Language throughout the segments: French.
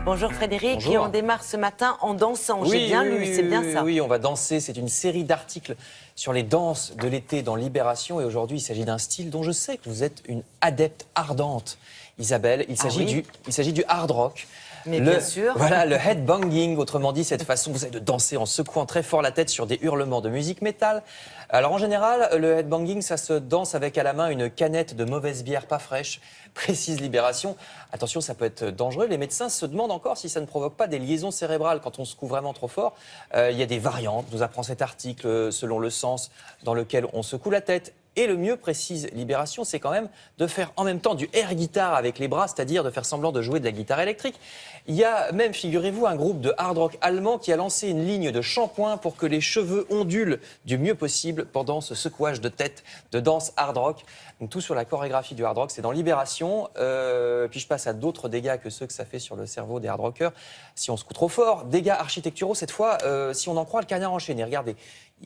Bonjour Frédéric, Bonjour. et on démarre ce matin en dansant. J'ai bien lu, c'est bien ça. Oui, on va danser. C'est une série d'articles sur les danses de l'été dans Libération. Et aujourd'hui, il s'agit d'un style dont je sais que vous êtes une adepte ardente. Isabelle, il s'agit du hard rock. Mais bien sûr. Voilà, le headbanging, autrement dit, cette façon, vous savez, de danser en secouant très fort la tête sur des hurlements de musique métal. Alors en général, le headbanging, ça se danse avec à la main une canette de mauvaise bière pas fraîche, précise Libération. Attention, ça peut être dangereux. Les médecins se demandent encore si ça ne provoque pas des liaisons cérébrales quand on secoue vraiment trop fort. Il y a des variantes, nous apprend cet article, selon le sens dans lequel on secoue la tête. Et le mieux, précise Libération, c'est quand même de faire en même temps du air guitare avec les bras, c'est-à-dire de faire semblant de jouer de la guitare électrique. Il y a même, figurez-vous, un groupe de hard rock allemand qui a lancé une ligne de shampoing pour que les cheveux ondulent du mieux possible pendant ce secouage de tête de danse hard rock. Donc tout sur la chorégraphie du hard rock, c'est dans Libération. Puis je passe à d'autres dégâts que ceux que ça fait sur le cerveau des hard rockers. Si on secoue trop fort, dégâts architecturaux cette fois, si on en croit le Canard enchaîné. Regardez.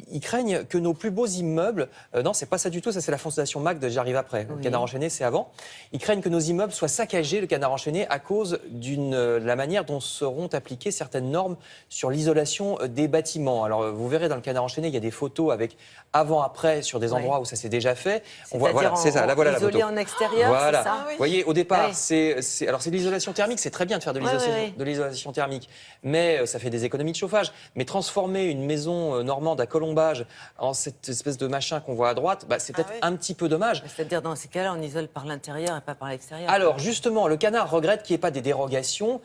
Ils craignent que nos plus beaux immeubles... non, c'est pas ça du tout, ça c'est la fondation MACD, j'arrive après. Le Canard enchaîné, c'est avant. Ils craignent que nos immeubles soient saccagés, le Canard enchaîné, à cause de la manière dont seront appliquées certaines normes sur l'isolation des bâtiments. Alors, vous verrez dans le Canard enchaîné, il y a des photos avec avant-après sur des endroits où ça s'est déjà fait. On voit, voilà, c'est ça, là voilà la photo. Isolé en extérieur, voilà. c'est ça? Vous voyez, au départ, c'est de l'isolation thermique, c'est très bien de faire de l'isolation thermique, mais ça fait des économies de chauffage. Mais transformer une maison normande à Colombage en cette espèce de machin qu'on voit à droite, c'est peut-être un petit peu dommage. C'est-à-dire, dans ces cas-là, on isole par l'intérieur et pas par l'extérieur. Alors, justement, le Canard regrette qu'il n'y ait pas des dérogations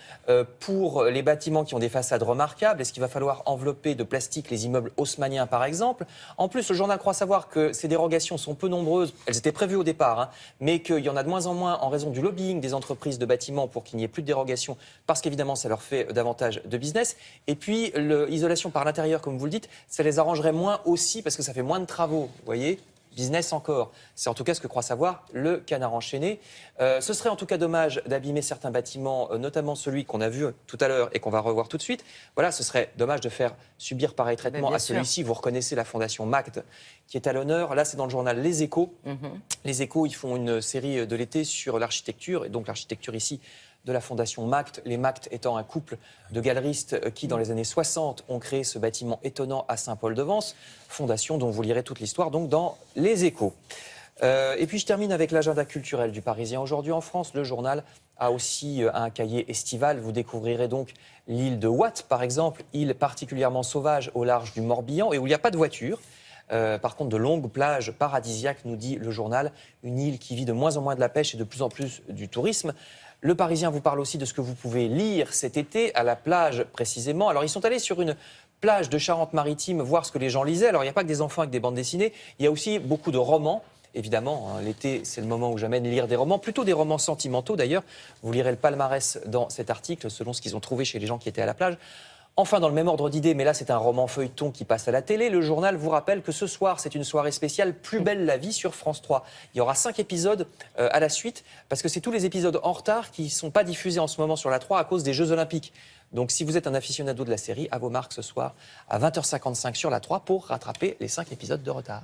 pour les bâtiments qui ont des façades remarquables. Est-ce qu'il va falloir envelopper de plastique les immeubles haussmanniens, par exemple? En plus, le journal croit savoir que ces dérogations sont peu nombreuses. Elles étaient prévues au départ, mais qu'il y en a de moins en moins en raison du lobbying des entreprises de bâtiments pour qu'il n'y ait plus de dérogations, parce qu'évidemment, ça leur fait davantage de business. Et puis, l'isolation par l'intérieur, comme vous le dites, ça les arrangerait moins aussi, parce que ça fait moins de travaux, vous voyez? Business encore. C'est en tout cas ce que croit savoir le Canard enchaîné. Ce serait en tout cas dommage d'abîmer certains bâtiments, notamment celui qu'on a vu tout à l'heure et qu'on va revoir tout de suite. Voilà, ce serait dommage de faire subir pareil traitement à celui-ci. Vous reconnaissez la fondation MACD qui est à l'honneur. Là, c'est dans le journal Les Échos. Les Échos, ils font une série de l'été sur l'architecture, et donc l'architecture ici de la fondation MACD, les MACD étant un couple de galeristes qui, dans les années 60, ont créé ce bâtiment étonnant à Saint-Paul-de-Vence, fondation dont vous lirez toute l'histoire donc dans Les Échos. Et puis je termine avec l'agenda culturel du Parisien. Aujourd'hui en France, le journal a aussi un cahier estival. Vous découvrirez donc l'île de Watt, par exemple, île particulièrement sauvage au large du Morbihan et où il n'y a pas de voiture. Par contre, de longues plages paradisiaques, nous dit le journal, une île qui vit de moins en moins de la pêche et de plus en plus du tourisme. Le Parisien vous parle aussi de ce que vous pouvez lire cet été, à la plage précisément. Alors, ils sont allés sur une plage de Charente-Maritime voir ce que les gens lisaient. Alors, il n'y a pas que des enfants avec des bandes dessinées, il y a aussi beaucoup de romans. Évidemment, l'été, c'est le moment où j'amène lire des romans, plutôt des romans sentimentaux d'ailleurs. Vous lirez le palmarès dans cet article, selon ce qu'ils ont trouvé chez les gens qui étaient à la plage. Enfin, dans le même ordre d'idées, mais là c'est un roman feuilleton qui passe à la télé, le journal vous rappelle que ce soir c'est une soirée spéciale Plus belle la vie sur France 3. Il y aura 5 épisodes à la suite, parce que c'est tous les épisodes en retard qui ne sont pas diffusés en ce moment sur la 3 à cause des Jeux Olympiques. Donc si vous êtes un aficionado de la série, à vos marques ce soir à 20h55 sur la 3 pour rattraper les 5 épisodes de retard.